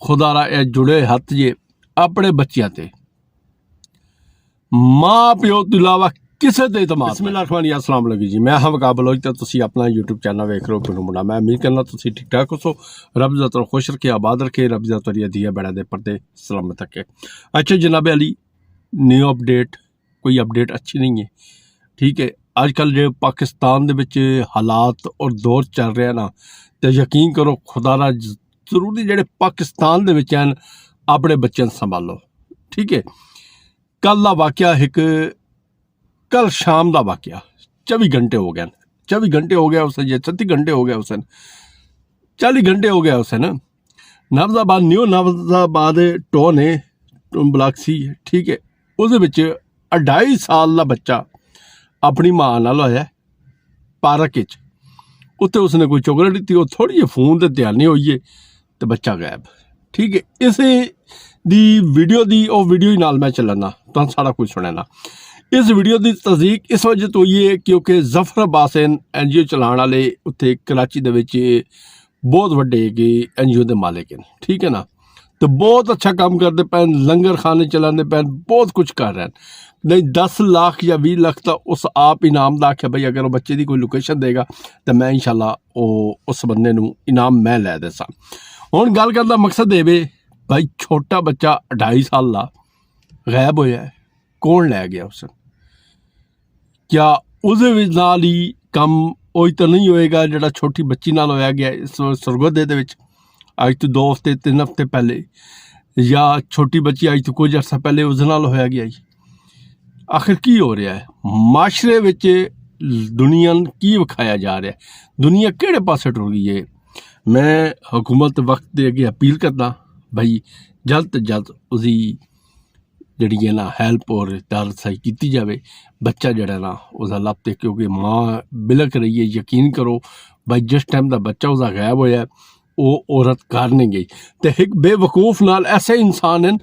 खुदा रा ये जुड़े हथ जे अपने बच्चों ते माँ प्यो तो इलावा किसी ते इतमाद। बिस्मिल्लाहिर्रहमानिर्रहीम, अस्सलाम वालेकुम जी। मैं हाँ वकाब बलोच तो तुसी अपना यूट्यूब चैनल वेख रहे हो पिंडू मुंडा। मैं उम्मीद करना तुसी ठीक ठाक हो। रब ज़ात खुश रखे, आबाद रखे, रब ज़ात दिया बड़ा दे पर्दे सलामत रखे। अच्छा जनाब अली, न्यू अपडेट कोई अपडेट अच्छी नहीं है, ठीक है। अजकल जो पाकिस्तान दे हालात और दौर चल रहा ना, तो यकीन करो खुदा रा जरूरी जेडे पाकिस्तान दे हैं अपने बच्चों संभालो, ठीक है। कल का वाकया एक कल शाम का वाकया 24 घंटे हो गए, 24 घंटे हो गया उस 36 घंटे हो गया उस 40 घंटे हो गया उस नवजाबाद न्यू नवजाबाद टोन है ब्लॉक सी, ठीक है। उस 2.5 साल का बच्चा अपनी माँ नाल होया पार्क उत्ते उसने कोई चॉकलेट दी, वो थोड़ी जी फोन से ध्यान नहीं होई है तो बच्चा गायब, ठीक है। इस दी वीडियो दी और वीडियो ही नाल मैं चलना तो सारा कुछ सुनना। इस वीडियो की तस्दीक इस वजह तो हुई है क्योंकि जफर अब्बास NGO चलाने वाले उत्थे कराची दे विच बहुत वड्डे NGO के मालिक हैं, ठीक है ना। तो बहुत अच्छा काम करते पैन, लंगर खाने चलाते पैन, बहुत कुछ कर रहे हैं। नहीं 10 लाख या 20 लाख तो उस आप इनाम का आख्या भाई अगर वो बच्चे की कोई लोकेशन देगा तो मैं इंशाल्लाह उस बंदे नूं इनाम मैं लै देसा। हुण गल करन दा मकसद ये वे भाई छोटा बच्चा 2.5 साल का गायब होया है, कौन लै गया उस? क्या उस नाल ही कम वही तो नहीं होएगा जिहड़ा छोटी बच्ची नाल होया गया इस सरगोदे दे विच अज तो 2 हफ्ते 3 हफ्ते पहले, या छोटी बच्ची अज तो कुछ अर्सा पहले उस नाल होया गया जी? आखिर की हो रहा है माशरे विच? दुनिया की विखाया जा रहा है? दुनिया किहड़े पासे टुर गई है? मैं हुकूमत वक्त के अगे अपील करदा भाई जल्द तो जल्द उसकी जी है ना हैल्प और दारसाई की जाए। बच्चा जड़ा ना उसका लभते, क्योंकि माँ बिलक रही है। यकीन करो भाई जिस टाइम का बच्चा उसका गायब होया वो औरत घर नहीं गई। तो एक बेवकूफ नाल ऐसे इंसान हैं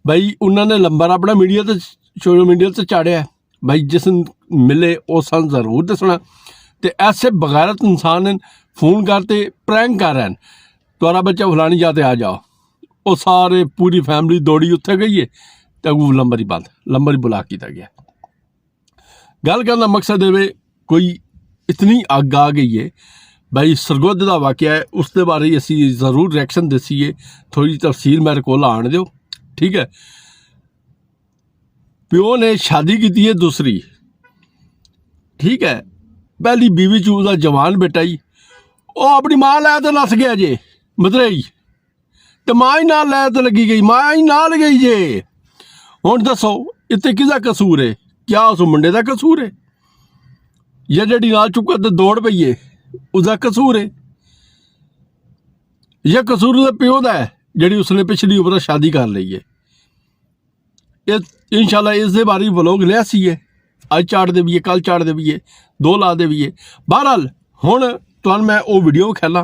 भाई, उन्होंने नंबर अपना मीडिया तो सोशल मीडिया से चाड़िया है भाई, जिस मिले उस जरूर दसना। तो ऐसे बगैरत इंसान हैं, फोन करते प्रैंक कर रहे हैं, तुम्हारा बच्चा फलानी जाते आ जाओ। वो सारे पूरी फैमिली दौड़ी उत्थे गई है तो नंबर ही बंद, नंबर ही ब्लॉक किया गया। गल करने का मकसद है कोई इतनी अग आ गई है भाई, सरगोदे का वाकया है, उसके बारे असी जरूर रिएक्शन दसीए। थोड़ी तफसील मेरे को आने दो, ठीक है। प्यो ने शादी की है दूसरी, ठीक है। पहली बीवी चूज का जवान बेटा ही वो अपनी माँ लै तो नस गया जे मदरई, तो माँ ही नाल लै तो लगी गई, माँ ही नाल गई जे। हुण दसो इत्थे किहदा कसूर है? क्या उस मुंडे का कसूर है या जिहड़ी नाल चुक्कर ते दौड़ पई है उसका कसूर है, या कसूर उसदे प्यो दा है जिहड़ी उसने पिछली उम्र शादी कर ली है? इंशाल्लाह इस दे बारे व्लॉग लिया सी है, अज चाड़ दे भी है, कल चाड़ दे भी है, 2 ला दे भी है। बहरहाल हुण तुहानूं मैं वो वीडियो विखाला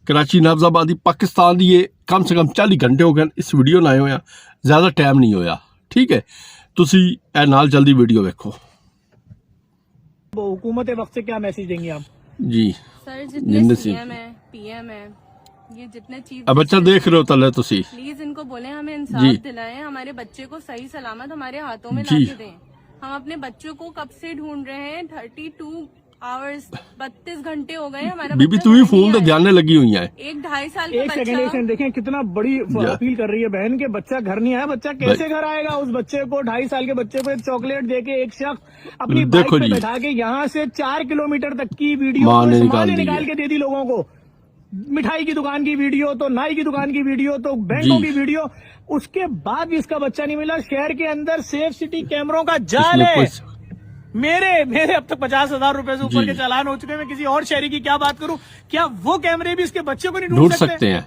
कराची नवजाबादी पाकिस्तान की, ये कम से कम 40 घंटे हो गए इस वीडियो नाए होया, ज़्यादा टाइम नहीं होया, ठीक है। तुसी ए नाल जल्दी वीडियो देखो। हुकूमत वक्त से क्या मैसेज देंगे आप? जी सर, जितने सीएम है, पीएम है, ये जितने चीफ, अब बच्चा देख रहे हो तले तुसी, प्लीज इनको बोले हमें इंसाफ दिलाएं, हमारे बच्चे को सही सलामत हमारे हाथों में ला के दें। हम अपने बच्चों को कब से ढूंढ रहे हैं, 32 आवर्स 32 घंटे हो गए हमारा। बीबी तू ही फोन तो ध्यान लगी हुई है। 1-2.5 साल का एक सेकंड देखें कितना बड़ी अपील कर रही है बहन के, बच्चा घर नहीं आया, बच्चा कैसे घर आएगा? उस बच्चे को 2.5 साल के बच्चे को एक चॉकलेट देके एक शख्स अपनी बाइक पे बैठा के यहाँ से 4 किलोमीटर तक की वीडियो निकाल के दे दी लोगों को। मिठाई की दुकान की वीडियो, तो नाई की दुकान की वीडियो, तो बैंकों की वीडियो, उसके बाद भी इसका बच्चा नहीं मिला। शहर के अंदर सेफ सिटी कैमरों का जाल है। मेरे अब तक 50,000 रुपए से ऊपर के चालान हो चुके हैं। मैं किसी और शहरी की क्या बात करूं? क्या वो कैमरे भी इसके बच्चे को नहीं ढूंढ सकते हैं?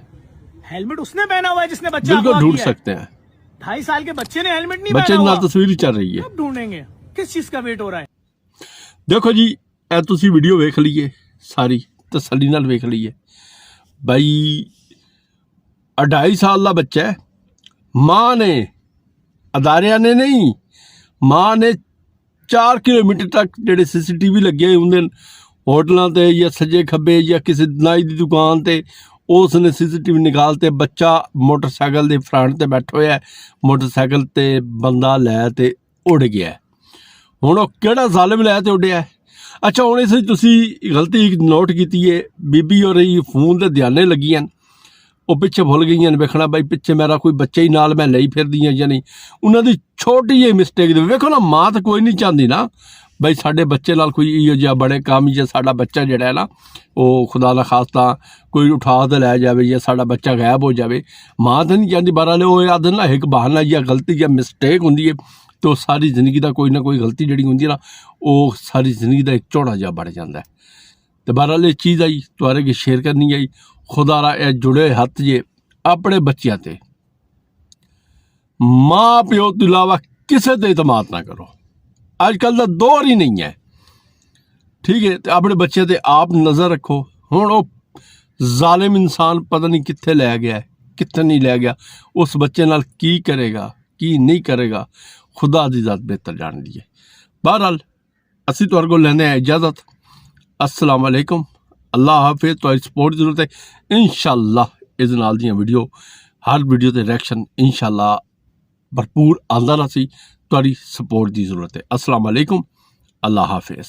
हेलमेट उसने पहना हुआ है जिसने बच्चा बिल्कुल ढूंढ सकते हैं। 2.5 साल के बच्चे ने हेलमेट नहीं बच्चे पहना हुआ, तस्वीर चल रही है, कब ढूंढेंगे? किस चीज का वेट हो रहा है? देखो जी ए तुसी वीडियो वेख लीए, सारी तसल्ली नाल वेख लीए भाई। 2.5 साल का बच्चा है, माँ ने, अदारिया ने नहीं, माँ ने 4 किलोमीटर तक जेडे CCTV लगे होंगे होटलों ते या सज्जे खब्बे या किसी नाई की दुकान ते उसने CCTV निकाल ते बच्चा मोटरसाइकिल के फ्रंट ते बैठा होया, मोटरसाइकिल ते बंदा लै ते उड़ गया। हुण ओह किहड़ा ज़ालिम लै ते उड्डिया? अच्छा हुण इस तुसी गलती नोट कीती है, बीबी और फोन ते ध्याने लगियां, वो पिछे भुल गई वेखना बई पिछे मेरा कोई बच्चा ही नाल मैं लई फिरदी हाँ या नहीं। उन्हां दी छोटी जी मिसटेक दे वेखो ना, मां तो कोई नहीं चाहती ना बई साडे बच्चे नाल कोई इहो जिहा बड़े काम, जे साडा बच्चा जिहड़ा है ना वो खुदा ना खास्ता कोई उठा तो लै जाए या साडा बच्चा गायब हो जाए। मां तो नहीं चाहती, बहरहाल वो आदत ना एक बहाना या गलती या मिसटेक होंदी है, तो सारी जिंदगी का कोई ना कोई गलती जिहड़ी होंदी है ना, वो सारी जिंदगी का एक झोड़ा जिहा बन जाता है। तो बहरहाल ये चीज़ आई तुहाडे अगे शेयर करनी आई। खुदा रा ये जुड़े हत्थ जे अपने बच्चों ते, माँ प्यो तो इलावा किसी ते इतमाद ना करो। अजकल का दौर ही नहीं है, ठीक है। तो अपने बच्चे ते आप नज़र रखो। हुण वो जालिम इंसान पता नहीं कित्थे लै गया, कित्थे नहीं लै गया, उस बच्चे नाल की करेगा की नहीं करेगा, खुदा दी ज़ात बेहतर जानदी है। बहरहाल असीं तुहाडे कोल लैंदे हां इजाज़त। अस्सलाम वालेकुम, अल्लाह हाफिज़। तुहाडी सपोर्ट की जरूरत है। इंशाअल्लाह इस नाल दियां वीडियो, हर वीडियो ते रिएक्शन इंशाअल्लाह भरपूर आंदा रहा सी। तुहाडी सपोर्ट की जरूरत है। अस्सलाम वालेकुम, अल्लाह हाफिज़।